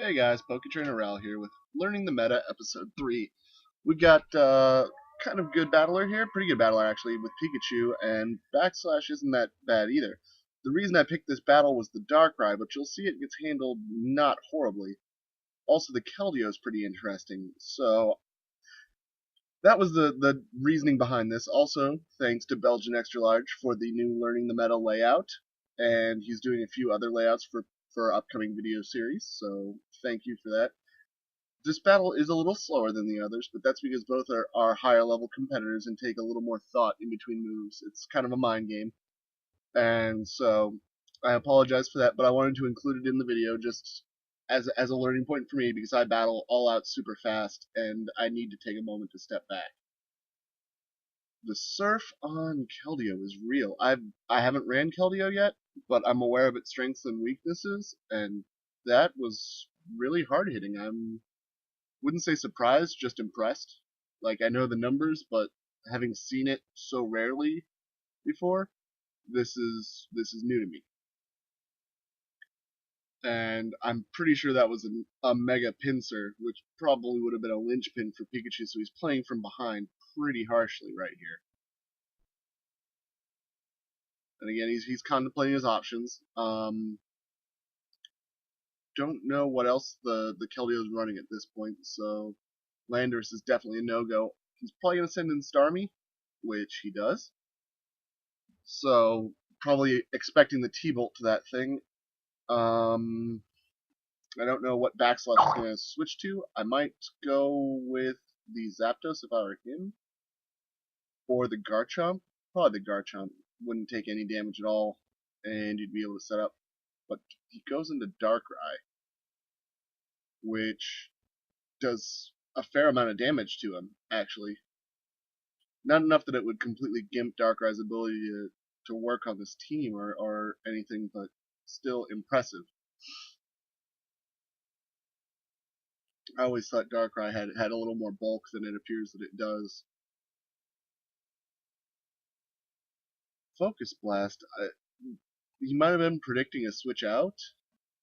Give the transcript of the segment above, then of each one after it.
Hey guys, Poketrainer here with Learning the Meta, Episode 3. We've got kind of good battler here, pretty good battler actually, with Pikachu, and Backslash isn't that bad either. The reason I picked this battle was the Darkrai, but you'll see it gets handled not horribly. Also, the Keldeo is pretty interesting, so that was the reasoning behind this. Also, thanks to Belgian Extra Large for the new Learning the Meta layout, and he's doing a few other layouts for upcoming video series, so thank you for that. This battle is a little slower than the others, but that's because both are higher level competitors and take a little more thought in between moves. It's kind of a mind game, and so I apologize for that, but I wanted to include it in the video just as a learning point for me because I battle all out super fast and I need to take a moment to step back. The surf on Keldeo is real. I haven't ran Keldeo yet, but I'm aware of its strengths and weaknesses, and that was really hard hitting. I'm wouldn't say surprised, just impressed. Like I know the numbers, but having seen it so rarely before, this is new to me. And I'm pretty sure that was a mega pincer, which probably would have been a linchpin for Pikachu. So he's playing from behind pretty harshly right here. And again, he's contemplating his options. Don't know what else the Keldeo is running at this point, so Landorus is definitely a no-go. He's probably going to send in Starmie, which he does. So probably expecting the T-Bolt to that thing. I don't know what Backslash is going to switch to. I might go with the Zapdos if I were him, or the Garchomp. Probably the Garchomp. Wouldn't take any damage at all, and you'd be able to set up. But he goes into Darkrai, which does a fair amount of damage to him, actually. Not enough that it would completely gimp Darkrai's ability to work on this team or anything, but still impressive. I always thought Darkrai had a little more bulk than it appears that it does. Focus Blast, he might have been predicting a switch out,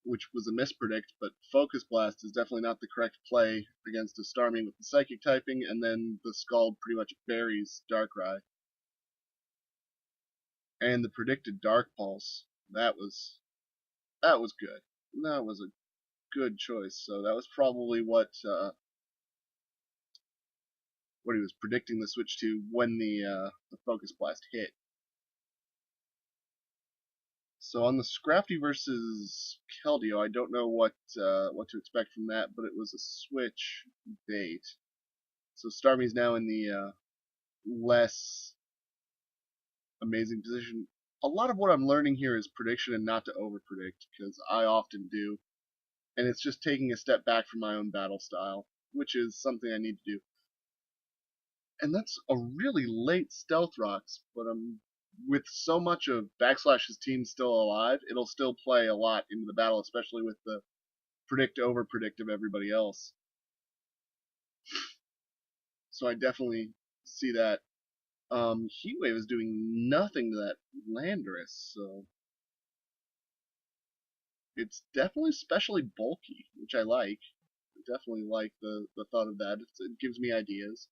which was a mispredict, but Focus Blast is definitely not the correct play against a Starmie with the Psychic typing, and then the Scald pretty much buries Darkrai. And the predicted Dark Pulse, that was good. That was a good choice. So that was probably what he was predicting the switch to when the Focus Blast hit. So on the Scrafty versus Keldeo, I don't know what to expect from that, but it was a switch bait. So Starmie's now in the less amazing position. A lot of what I'm learning here is prediction and not to overpredict, because I often do. And it's just taking a step back from my own battle style, which is something I need to do. And that's a really late Stealth Rocks, but with so much of Backslash's team still alive, it'll still play a lot into the battle, especially with the predict over predict of everybody else. So I definitely see that. Heatwave is doing nothing to that Landorus, so it's definitely especially bulky, which I like. I definitely like the thought of that. It gives me ideas.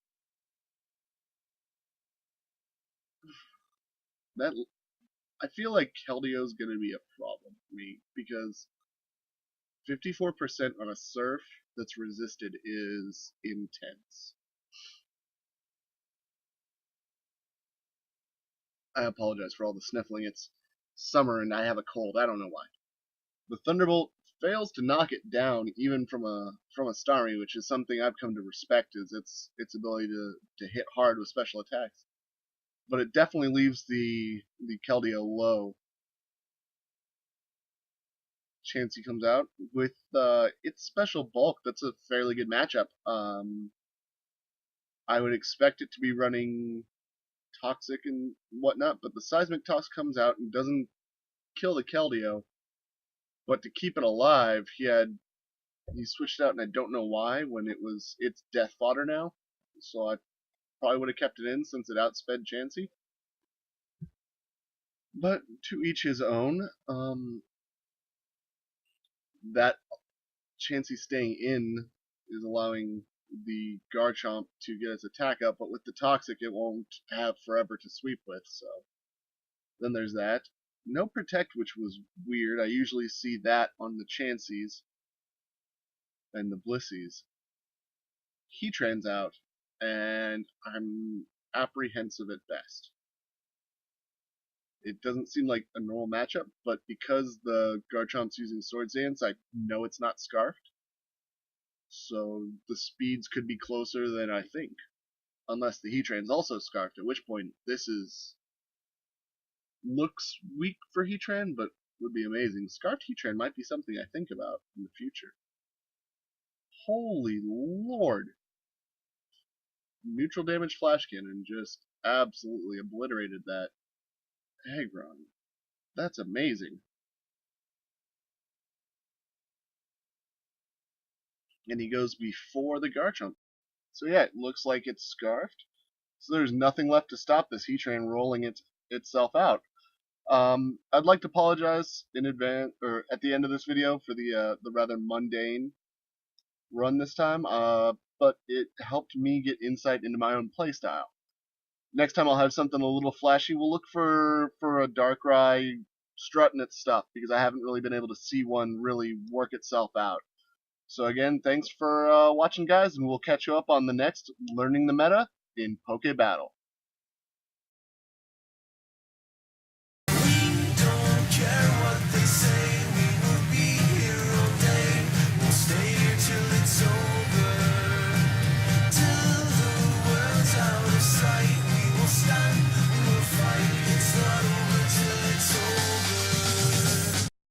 That I feel like Keldeo is going to be a problem for me because 54% on a surf that's resisted is intense. I apologize for all the sniffling. It's summer and I have a cold. I don't know why. The Thunderbolt fails to knock it down even from a Starmie, which is something I've come to respect is its ability to hit hard with special attacks. But it definitely leaves the Keldeo low. Chansey comes out with its special bulk. That's a fairly good matchup. I would expect it to be running Toxic and whatnot, but the Seismic Toss comes out and doesn't kill the Keldeo. But to keep it alive, he switched out, and I don't know why. When it's death fodder now, so I probably would have kept it in since it outsped Chansey. But to each his own. That Chansey staying in is allowing the Garchomp to get its attack up, but with the Toxic it won't have forever to sweep with, so then there's that. No Protect, which was weird. I usually see that on the Chanseys and the Blissies. Heatran's out, and I'm apprehensive at best. It doesn't seem like a normal matchup, but because the Garchomp's using Swords Dance, I know it's not Scarfed. So the speeds could be closer than I think. Unless the Heatran's also Scarfed, at which point this looks weak for Heatran, but would be amazing. Scarfed Heatran might be something I think about in the future. Holy lord! Neutral damage Flash Cannon just absolutely obliterated that Aggron. That's amazing. And he goes before the Garchomp. So yeah, it looks like it's Scarfed. So there's nothing left to stop this Heatran rolling itself out. I'd like to apologize in advance, or at the end of this video, for the rather mundane run this time, but it helped me get insight into my own playstyle. Next time I'll have something a little flashy. We'll look for a Darkrai strutting its stuff, because I haven't really been able to see one really work itself out. So again, thanks for watching, guys, and we'll catch you up on the next Learning the Meta in pokebattle.